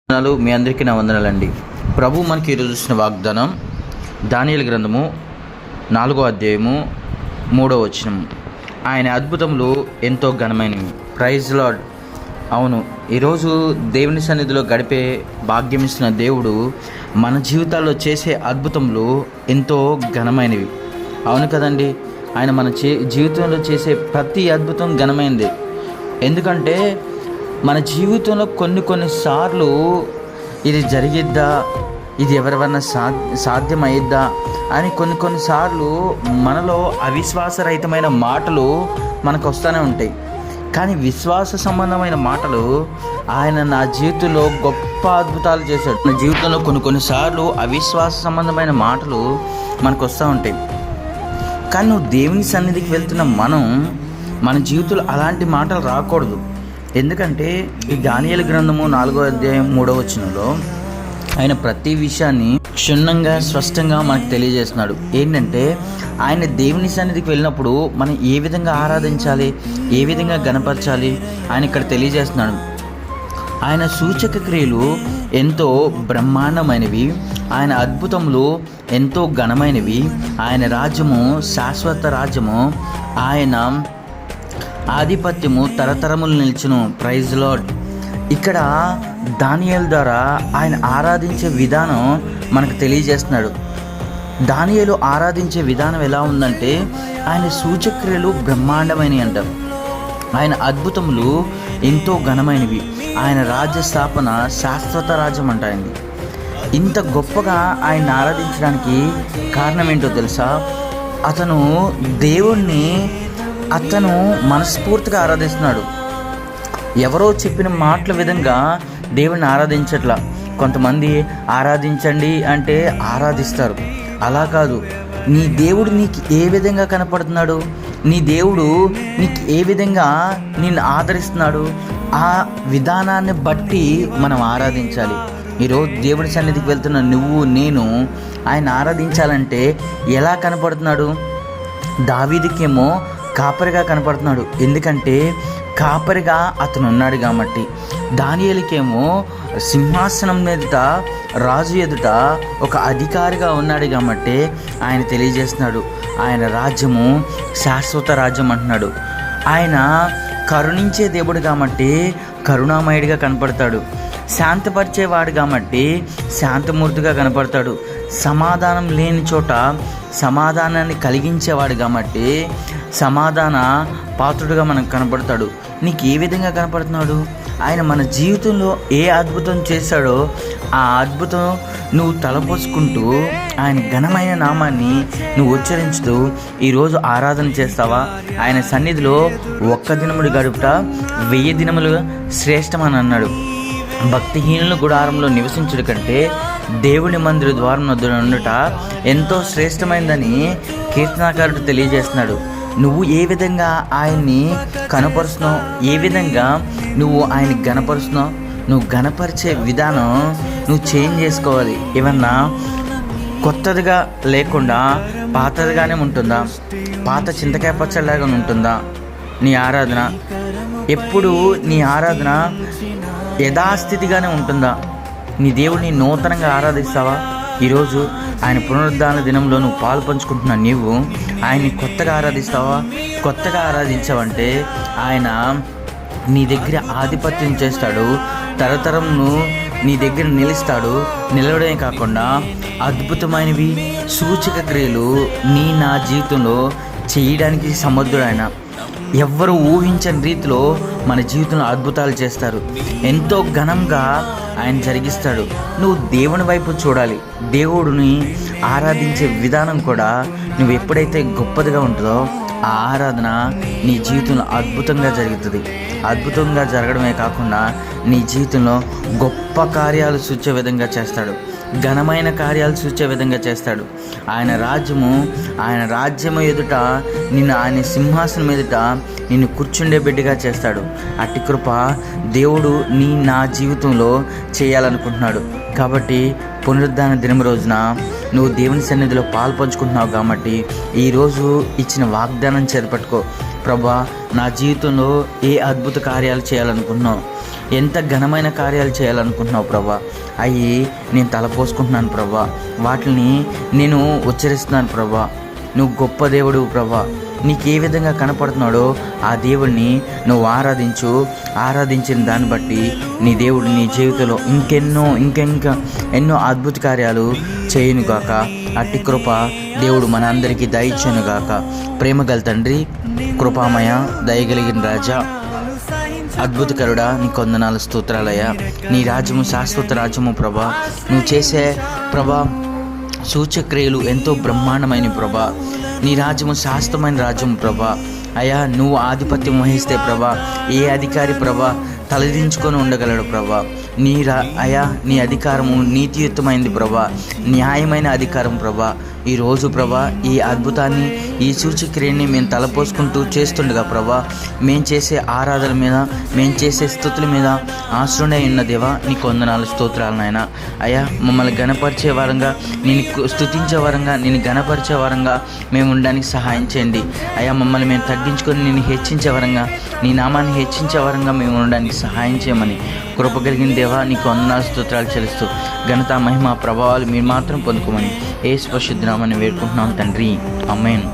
వందనాలు. మీ అందరికీ నా వందనాలండి. ప్రభు మనకి ఈరోజు ఇచ్చిన వాగ్దానం దానియేలు గ్రంథము 4వ అధ్యాయము 3వ వచనం. ఆయన అద్భుతములు ఎంతో ఘనమైనవి. Praise lord. అవును, ఈరోజు దేవుని సన్నిధిలో గడిపే భాగ్యం ఇస్తున్న దేవుడు మన జీవితాల్లో చేసే అద్భుతములు ఎంతో ఘనమైనవి. అవును కదండి. ఆయన మన జీవితంలో చేసే ప్రతి అద్భుతం ఘనమైనది. ఎందుకంటే మన జీవితంలో కొన్నిసార్లు ఇది జరిగిద్దా, ఇది ఎవరివన్నా సాధ్యమయ్యిద్దా అని కొన్నిసార్లు మనలో అవిశ్వాసరహితమైన మాటలు మనకు వస్తూనే ఉంటాయి. కానీ విశ్వాస సంబంధమైన మాటలు, ఆయన నా జీవితంలో గొప్ప అద్భుతాలు చేశాడు. నా జీవితంలో కొన్నిసార్లు అవిశ్వాస సంబంధమైన మాటలు మనకు వస్తూ ఉంటాయి. కానీ నువ్వు దేవుని సన్నిధికి వెళ్తున్న మన జీవితంలో అలాంటి మాటలు రాకూడదు. ఎందుకంటే ఈ దానియేలు గ్రంథము 4వ అధ్యాయం 3వ వచనంలో ఆయన ప్రతి విషయాన్ని క్షుణ్ణంగా స్పష్టంగా మనకు తెలియజేస్తున్నాడు. ఏంటంటే ఆయన దేవుని సన్నిధికి వెళ్ళినప్పుడు మనం ఏ విధంగా ఆరాధించాలి, ఏ విధంగా గణపరచాలి ఆయన ఇక్కడ తెలియజేస్తున్నాడు. ఆయన సూచక క్రియలు ఎంతో బ్రహ్మాండమైనవి, ఆయన అద్భుతములు ఎంతో ఘనమైనవి, ఆయన రాజ్యము శాశ్వత రాజ్యము, ఆయన ఆధిపత్యము తరతరములు నిల్చును. Praise lord. ఇక్కడ దానియేలు ద్వారా ఆయన ఆరాధించే విధానం మనకు తెలియజేస్తున్నాడు. దానియేలు ఆరాధించే విధానం ఎలా ఉందంటే ఆయన సూచక్రియలు బ్రహ్మాండమైనవి అంటారు, ఆయన అద్భుతములు ఎంతో ఘనమైనవి, ఆయన రాజ్య స్థాపన శాశ్వత రాజ్యం అంటాయండి. ఇంత గొప్పగా ఆయన ఆరాధించడానికి కారణం ఏంటో తెలుసా? అతను దేవుణ్ణి మనస్ఫూర్తిగా ఆరాధిస్తున్నాడు. ఎవరో చెప్పిన మాటల విధంగా దేవుణ్ణి ఆరాధించట్లా. కొంతమంది ఆరాధించండి అంటే ఆరాధిస్తారు. అలా కాదు. నీ దేవుడు నీకు ఏ విధంగా కనపడుతున్నాడు, నీ దేవుడు నీకు ఏ విధంగా నిన్ను ఆదరిస్తున్నాడు, ఆ విధానాన్ని బట్టి మనం ఆరాధించాలి. ఈరోజు దేవుడి సన్నిధికి వెళ్తున్న నువ్వు నేను ఆయన ఆరాధించాలంటే ఎలా కనపడుతున్నాడు? దావీదుకేమో కాపరిగా కనపడుతున్నాడు, ఎందుకంటే కాపరిగా అతను ఉన్నాడు కాబట్టి. దానియేలుకేమో సింహాసనం ఎదుట, రాజు ఎదుట ఒక అధికారిగా ఉన్నాడు కాబట్టి ఆయన తెలియజేస్తున్నాడు ఆయన రాజ్యము శాశ్వత రాజ్యం అంటున్నాడు. ఆయన కరుణించే దేవుడు కాబట్టి కరుణామయుడిగా కనపడతాడు, శాంతపరిచేవాడు కాబట్టి శాంతమూర్తిగా కనపడతాడు, సమాధానం లేని చోట సమాధానాన్ని కలిగించేవాడు కాబట్టి సమాధాన పాత్రుడుగా మనకు కనపడతాడు. నీకు ఏ విధంగా కనపడుతున్నాడు? ఆయన మన జీవితంలో ఏ అద్భుతం చేశాడో ఆ అద్భుతం నువ్వు తలపోసుకుంటూ ఆయన ఘనమైన నామాన్ని నువ్వు ఉచ్చరించుతూ ఈరోజు ఆరాధన చేస్తావా? ఆయన సన్నిధిలో ఒక్క దినముడు గడుపుట 1000 దినములు శ్రేష్టమని అన్నాడు. భక్తిహీనుల గుడారంలో నివసించుట కంటే దేవుని మందిర ద్వారం వద్ద ఉండుట ఎంతో శ్రేష్టమైందని కీర్తనాకారుడు తెలియజేస్తున్నాడు. నువ్వు ఏ విధంగా ఆయన్ని కనపరుస్తున్నావు, ఏ విధంగా నువ్వు ఆయన్ని గణపరుస్తున్నావు, నువ్వు గణపరిచే విధానం నువ్వు చేంజ్ చేసుకోవాలి. ఏమన్నా కొత్తదిగా లేకుండా పాతదిగానే ఉంటుందా? పాత చింతకాయ పచ్చడిలాగా ఉంటుందా నీ ఆరాధన? ఎప్పుడు నీ ఆరాధన యథాస్థితిగానే ఉంటుందా? నీ దేవుడిని నూతనంగా ఆరాధిస్తావా? ఈరోజు ఆయన పునరుద్ధాన దినంలో నువ్వు పాలు పంచుకుంటున్న నీవు ఆయన్ని కొత్తగా ఆరాధిస్తావా? కొత్తగా ఆరాధించావంటే ఆయన నీ దగ్గర ఆధిపత్యం చేస్తాడు, తరతరంను నీ దగ్గర నిలుస్తాడు. నిలవడమే కాకుండా అద్భుతమైనవి సూచక క్రియలు నా జీవితంలో చేయడానికి సమర్థుడు ఆయన. ఎవ్వరు ఊహించని రీతిలో మన జీవితంలో అద్భుతాలు చేస్తారు, ఎంతో ఘనంగా ఆయన జరిగిస్తాడు. నువ్వు దేవుని వైపు చూడాలి. దేవుడిని ఆరాధించే విధానం కూడా నువ్వు ఎప్పుడైతే గొప్పదిగా ఉంటుందో ఆ ఆరాధన నీ జీవితంలో అద్భుతంగా జరుగుతుంది. అద్భుతంగా జరగడమే కాకుండా నీ జీవితంలో గొప్ప కార్యాలు సూచే విధంగా చేస్తాడు, ఘనమైన కార్యాలు సూచే విధంగా చేస్తాడు. ఆయన రాజ్యము ఎదుట ఆయన సింహాసనం ఎదుట నిన్ను కూర్చుండే బిడ్డగా చేస్తాడు. అట్టి కృప దేవుడు నా జీవితంలో చేయాలనుకుంటున్నాడు. కాబట్టి పునరుద్ధాన దినం రోజున నువ్వు దేవుని సన్నిధిలో పాలు పంచుకుంటున్నావు కాబట్టి ఈరోజు ఇచ్చిన వాగ్దానం చేపట్టుకో. ప్రభా, నా జీవితంలో ఏ అద్భుత కార్యాలు చేయాలనుకుంటున్నావు, ఎంత ఘనమైన కార్యాలు చేయాలనుకుంటున్నావు ప్రభా, అవి నేను తలపోసుకుంటున్నాను ప్రభా, వాటిని నేను ఉచ్చరిస్తున్నాను ప్రభా. నువ్వు గొప్ప దేవుడు ప్రభా. నీకు ఏ విధంగా కనపడుతున్నాడో ఆ దేవుడిని నువ్వు ఆరాధించిన దాన్ని బట్టి నీ దేవుడు నీ జీవితంలో ఎన్నో అద్భుత కార్యాలు చేయునుగాక. అట్టి కృప దేవుడు మన అందరికీ దయచేయునుగాక. ప్రేమగల తండ్రి, కృపామయ, దయగలిగిన రాజా, అద్భుతకరుడా, నీ కొందనాలు స్తోత్రాలయ్యా. నీ రాజ్యము శాశ్వత రాజ్యము ప్రభా. నువ్వు చేసే ప్రభా సూచక్రియలు ఎంతో బ్రహ్మాండమైన ప్రభా. నీ రాజ్యము శాశ్వతమైన రాజ్యము ప్రభా. అయ్యా, నువ్వు ఆధిపత్యం వహిస్తే ప్రభా, ఏ అధికారి ప్రభా తలదించుకొని ఉండగలడు ప్రభా. అయ్యా, నీ అధికారము నీతియుక్తమైంది ప్రభా, న్యాయమైన అధికారం ప్రభా. ఈరోజు ప్రభా ఈ అద్భుతాన్ని, ఈ సూచక్రియని మేము తలపోసుకుంటూ చేస్తుండగా ప్రభా, మేము చేసే ఆరాధన మీద, మేము చేసే స్తుతుల మీద ఆశ్రయ ఉన్న దేవా, నీకు వందనాలు స్తోత్రాలు నాయన. అయ్యా, మమ్మల్ని గణపరిచే వారంగా, నేను స్తుతించే వారంగా, నేను గణపరిచే వారంగా మేము ఉండడానికి సహాయం చేయండి. అయ్యా, మమ్మల్ని మేము తగ్గించుకొని నేను హెచ్చించే వారంగా, నీ నామాన్ని హెచ్చించే వారంగా మేము ఉండడానికి సహాయం చేయమని కృప కలిగిన దేవా, నీకు వందనాలు స్తోత్రాలు చెల్లిస్తూ ఘనత, మహిమ, ప్రభావాలు మీరు మాత్రం పొందుకోమని యేసు పరిశుద్ధ నామమున వేడుకుంటున్నాం తండ్రి. ఆమేన్.